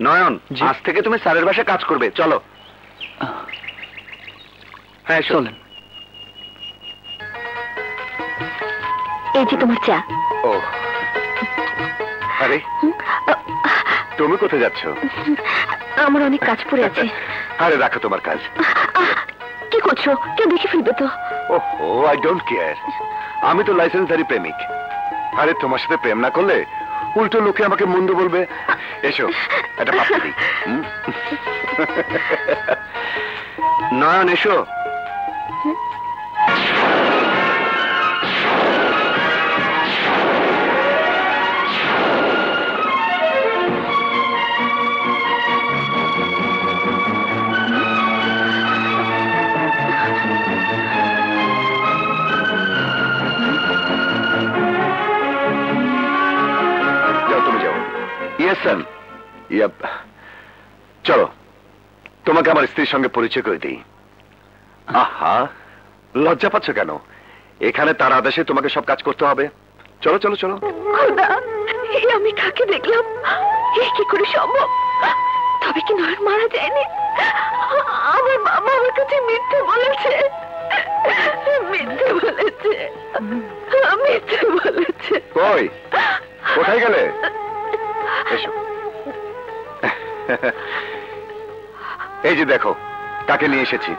নয়ন, আজ থেকে তুমি স্যারের বাসায় কাজ করবে, চলো। হ্যাঁ চলেন। এই যে তোমার চা। ও আরে তুমি কোথায় যাচ্ছ? আমার অনেক কাজ পড়ে আছে। আরে রাখো তোমার কাজ। কি করছো? কেউ দেখে ফেলবে তো। ওহো, আই ডোন্ট কেয়ার। আমি তো লাইসেন্সধারী প্রেমিক। আরে তোমার সাথে প্রেম না করলে উল্টো লোকে আমাকে মন্দ বলবে। এসো একটা পাপ্পি দিই। নয়ন এসো। চলো তোমাকে আমার স্ত্রীর সঙ্গে পরিচয় করে দিই। আহা, লজ্জা পাচ্ছ কেন? এখানে তার আদেশে তোমাকে সব কাজ করতে হবে। চলো চলো চলো। আমি কাকে দেখলাম? কি করে সম্ভব? তবে কি নয়ন মারা যায়নি? আমার বাবা আমার কাছে মিথ্যে বলেছে। মিথ্যে বলেছে। মিথ্যে বলেছে। কই, কোথায় গেলে? এসো। এই যে দেখো কাকে নিয়ে এসেছি।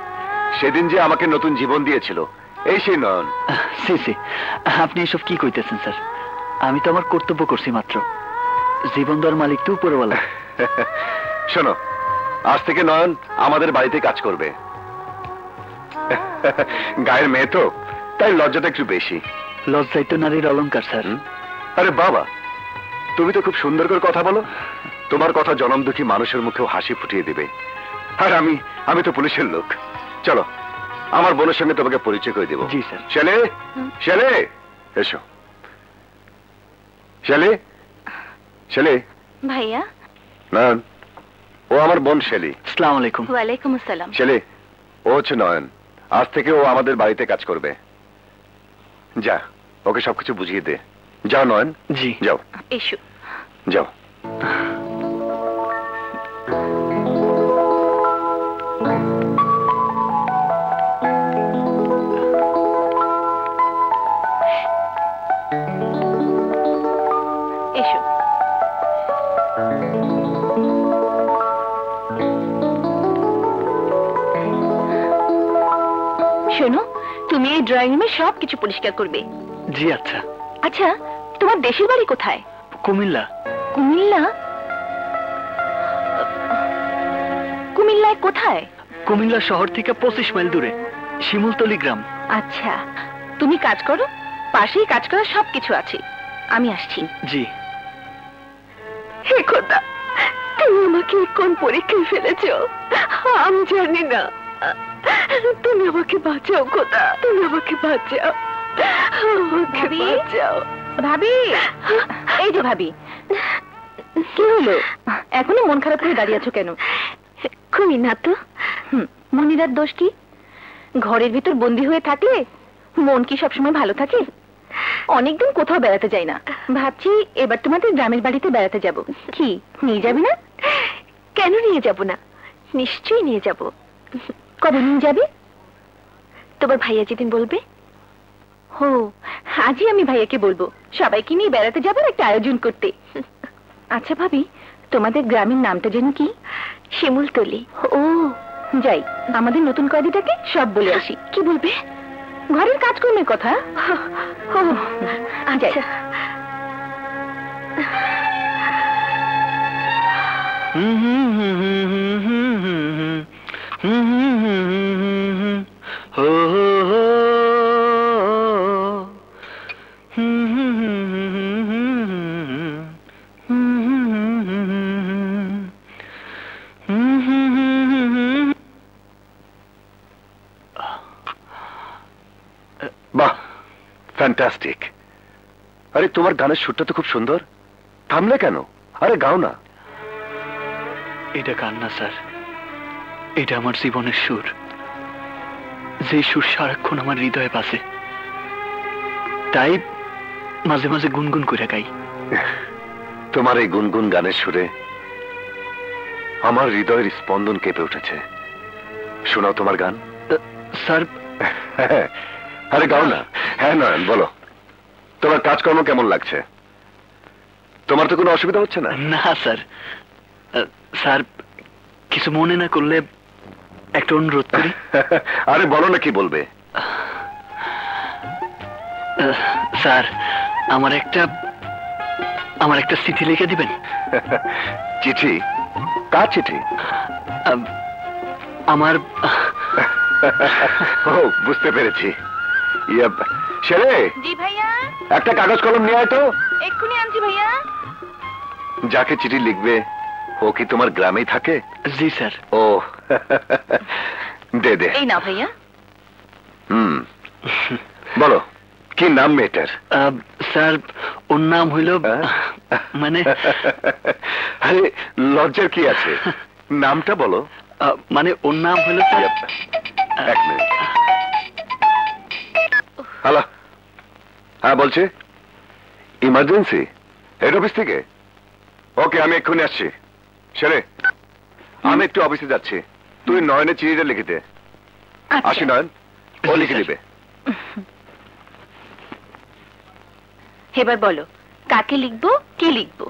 সেদিন যে আমাকে নতুন জীবন দিয়েছিল, এই সেই নয়ন। আপনি এসব কি কইতেছেন স্যার? আমি তো আমার কর্তব্য করছি মাত্র। জীবন দেওয়ার মালিক তো উপরওয়ালা। শোনো, আজ থেকে নয়ন আমাদের বাড়িতে কাজ করবে। গায়ের মেয়ে তো, তাই লজ্জাটা একটু বেশি। লজ্জাই তো নারীর অলংকার স্যার। আরে বাবা, তুমি তো খুব সুন্দর করে কথা বলো। তোমার কথা জনম দুঃখী মানুষের মুখেও হাসি ফুটিয়ে দিবে। আর আমি তো পুলিশের লোক। চলো আমার বোনের সঙ্গে তোমাকে পরিচয় করে দেবো। জি স্যার। শেলে, শেলে এসো। শেলে, শেলে। ভাইয়া। নয়ন, ও আমার বোন শেলি। আসসালামু আলাইকুম। ওয়ালাইকুম আসসালাম। শেলি, ও হচ্ছে নয়ন। আজ থেকে ও আমাদের বাড়িতে কাজ করবে। যা, ওকে সবকিছু বুঝিয়ে দে। যাও নয়ন। জি যাও। এসো। যাও। এসো। শোনো, তুমি এই ড্রয়িং রুমে সবকিছু পরিষ্কার করবে। জি আচ্ছা। আচ্ছা, তোমার দেশের বাড়ি কোথায়? কুমিল্লা। কুমিল্লা? কুমিল্লায় কোথায়? কুমিল্লা শহর থেকে 25 মাইল দূরে, শিমুলতলি গ্রাম। আচ্ছা, তুমি কাজ করো, পাশেই কাজ করার সবকিছু আছে। আমি আসছি। জি। হে খোদা, তুমি আমাকে কোন পরীক্ষায় ফেলেছো আমি জানি না। তুমি আমাকে বাঁচাও খোদা, তুমি আমাকে বাঁচাও, আমাকে বাঁচাও। ভাবি, এই যে ভাবি, কি হলো? এখনো মন খারাপ করে দাঁড়িয়ে আছো কেন? খুবই না তো। মনিরার দোষ কি? ঘরের ভিতর বন্দি হয়ে থাকলে মন কি সবসময় ভালো থাকে? অনেকদিন কোথাও বেড়াতে যাই না, ভাবছি এবার তোমাদের গ্রামের বাড়িতে বেড়াতে যাব। কি নিয়ে যাবে না? কেন নিয়ে যাব না, নিশ্চয়ই নিয়ে যাব। কবে নিয়ে যাবে? তোমার ভাইয়া যেদিন বলবে। হো, আজই আমি ভাইয়াকে বলবো সবাইকে নিয়ে বেড়াতে যাবার একটা আয়োজন করতে। আচ্ছা ভাবি, তোমাদের গ্রামের নামটা যেন কি? শিমুলতলি। ও, যাই আমাদের নতুন কয়েদিটাকে সব বলে আসি। কি বলবে? ঘরের কাজকর্মের কথা। আচ্ছা। বাহ, ফ্যান্টাস্টিক। আরে তোমার গানের সুরটা তো খুব সুন্দর, থামলে কেন? আরে গাও না। এটা গান না স্যার, এটা আমার জীবনের সুর, যে সুর সারাক্ষণ আমার হৃদয়ে বাজে, তাই মাঝে মাঝে গুনগুন করে গাই। তোমার এই গুনগুন গানের সুরে আমার হৃদয়ের স্পন্দন কেঁপে উঠেছে। শোনাও তোমার গান। স্যার, আরে গাও না। হ্যাঁ নয়ন, বলো তোমার কাজকর্ম কেমন লাগছে? তোমার তো কোনো অসুবিধা হচ্ছে না? না স্যার। স্যার, কিছু মনে না করলে একটা অনুরোধ করি। আরে বলো না, কি বলবে? স্যার, আমার একটা চিঠি লিখে দিবেন। চিঠি? কার চিঠি? আমার ও, বুঝতে পেরেছি। ছেলে, জি ভাইয়া, একটা কাগজ কলম নিয়ে আয় তো। এক্ষুনি আনছি ভাইয়া। যাকে চিঠি লিখবে ও কি তোমার গ্রামেই থাকে? জি স্যার। ও, দে দে। এই না ভাইয়া। বলো, কি নাম মেয়েটার? স্যার, ওর নাম হইল মানে আরে লজ্জার কি আছে, নামটা বলো। মানে ওর নাম হইল এক মিনিট। হ্যালো, হ্যাঁ বলছি। ইমার্জেন্সি? হেড অফিস থেকে? ওকে, আমি এক্ষুনি আসছি। ছেলে, আমি একটু অফিসে যাচ্ছি, তুই নয়নের চিঠিটা লিখে দে। আসি নয়ন, ও লিখে দিবে। এবার বলো, কাকে লিখবো, কি লিখবো?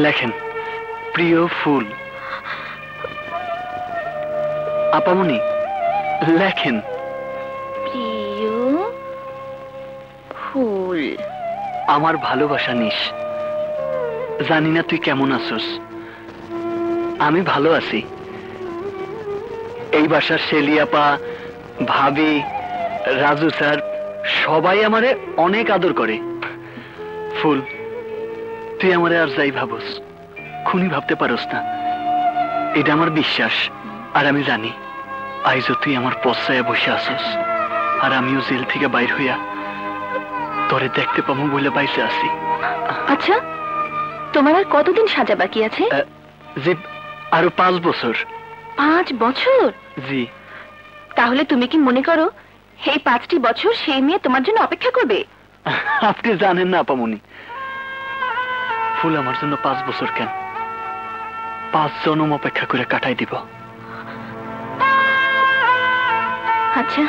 লেখেন, প্রিয় ফুল। আপামনি, লেখেন। প্রিয় ফুল। আমার ভালোবাসা নিস। জানি না তুই কেমন আছোস, আমি ভালো আছি। এই বাসার শেলিয়াপা, ভাবি, রাজু স্যার সবাই আমারে অনেক আদর করে। ফুল, তুই আমারে আর যাই ভাবস, খুনি ভাবতে পারস না, এটা আমার বিশ্বাস। আর আমি জানি আইজও তুই আমার পশ্চায় বসে আসস, আর আমিও জেল থেকে বাইর হইয়া তোরে দেখতে পাবো বলে বাইসে আছি। আচ্ছা, তোমার আর কতদিন সাজা বাকি আছে? জি, আরো 5 বছর। 5 বছর? জি। তাহলে তুমি কি মনে করো এই 5টি বছর সেই মেয়ে তোমার জন্য অপেক্ষা করবে? আপনি জানেন না আপামনি, ফুল আমার জন্য 5 বছর কেন, 5 জন্ম অপেক্ষা করে কাটাই দিব। আচ্ছা,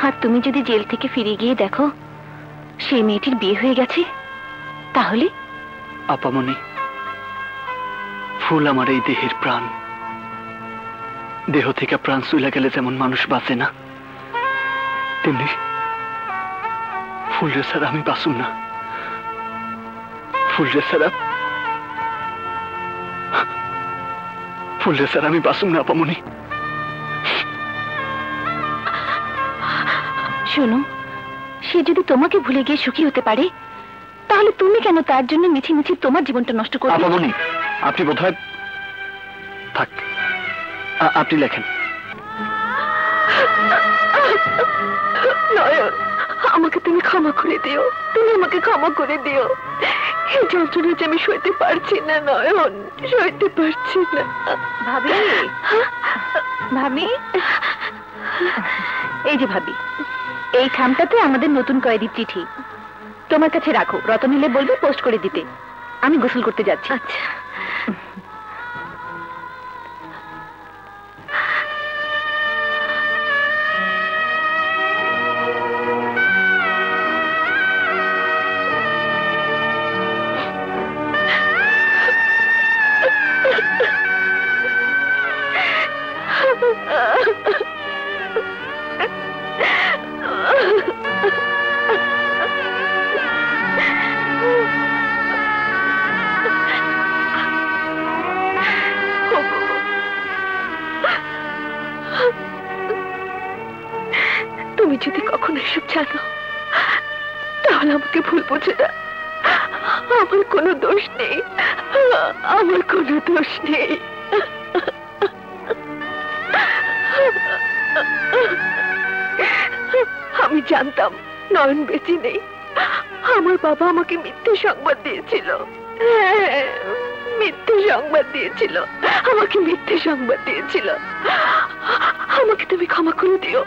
আর তুমি যদি জেল থেকে ফিরে গিয়ে দেখো সেই মেয়েটির বিয়ে হয়ে গেছে, তাহলে? আপামনি, ফুল আমার এই দেহের প্রাণ। দেহ থেকে প্রাণ চলে গেলে যেমন মানুষ বাঁচে না, তেমনি ফুলরে ছাড়া আমি বাঁচুম না। ফুলরে ছাড়া আমি বাঁচুম না আপামনি। শোনো, সে যদি তোমাকে ভুলে গিয়ে সুখী হতে পারে, তাহলে তুমি কেন তার জন্য মিছি মিছি তোমার জীবনটা নষ্ট করবে? আপামনি, আপনি বোধহয় থাক, আপনি লেখেন। নয়ন, আমাকে তুমি ক্ষমা করে দিও, তুমি আমাকে ক্ষমা করে দিও। এই যন্ত্রণা যে আমি সইতে পারছি না নয়ন, সইতে পারছি না। ভাবি, ভাবি, এই যে ভাবি, এই খামটাতে আমাদের নতুন কয়েদির চিঠি। তোমার কাছে রাখো, রতন এলে বলবে পোস্ট করে দিতে। আমি গোসল করতে যাচ্ছি। আচ্ছা। তুমি যদি কখনো এসব জানো, তাহলে আমাকে ভুল বুঝে না। আমার কোনো দোষ নেই, আমার কোনো দোষ নেই। আমি জানতাম নয়ন বেঁচে নেই। আমার বাবা আমাকে মিথ্যে সংবাদ দিয়েছিল। মিথ্যে সংবাদ দিয়েছিল, আমাকে মিথ্যে সংবাদ দিয়েছিল। আমাকে তুমি ক্ষমা করে দিও,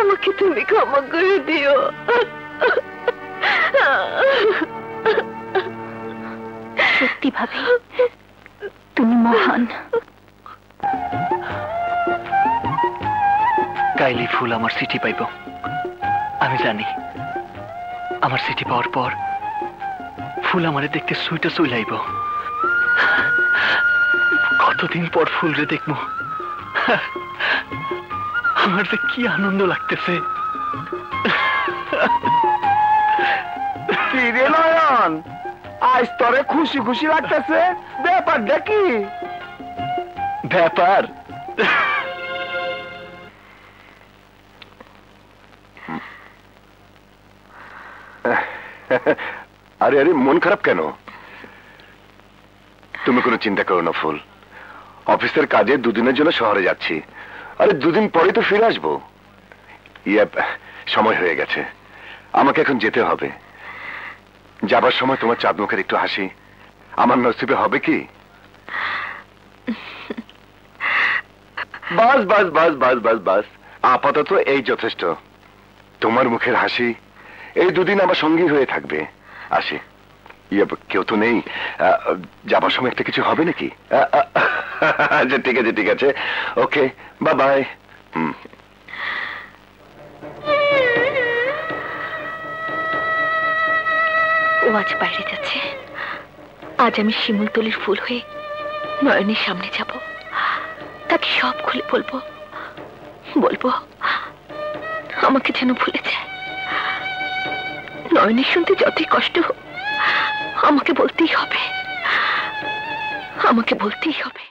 আমাকে তুমি ক্ষমা করে দিও। সত্যি ভাবি, তুমি মহান। কাইলি ফুল আমার চিঠি পাইব, আমি জানি। আমার চিঠি পাওয়ার পর ফুল আমারে দেখতে সুইটা চইলাইব। কতদিন পর ফুল রে দেখবো, আমার যে কি আনন্দ লাগতেছে। নয়ন, আজ তোরে খুশি খুশি লাগতেছে, ব্যাপার দেখি। ব্যাপার আরে আরে, মন খারাপ কেন? তুমি কোনো চিন্তা করো না ফুল, অফিসের কাজে দুদিনের জন্য শহরে যাচ্ছি। আরে দুদিন পরে তো ফিরে আসবো। সময় হয়ে গেছে, আমাকে এখন যেতে হবে। যাবার সময় তোমার চাঁদ মুখের একটু হাসি আমার নসিবে হবে কি? বাস বাস বাস বাস বাস বাস, আপাতত এই যথেষ্ট। তোমার মুখের হাসি এই দুদিন আমার সঙ্গী হয়ে থাকবে। আসি। কেউ তো নেই, যাবার সময় একটা কিছু হবে নাকি? আচ্ছা ঠিক আছে ঠিক আছে, ওকে বাই বাই। ও আজ বাইরে যাচ্ছে, আজ আমি শিমুলতলির ফুল হয়ে নয়নের সামনে যাব, তাকে সব খুলে বলবো, বলবো আমাকে যেন ভুলে যায়। নয়নের শুনতে যতই কষ্ট হোক, আমাকে বলতেই হবে, আমাকে বলতেই হবে।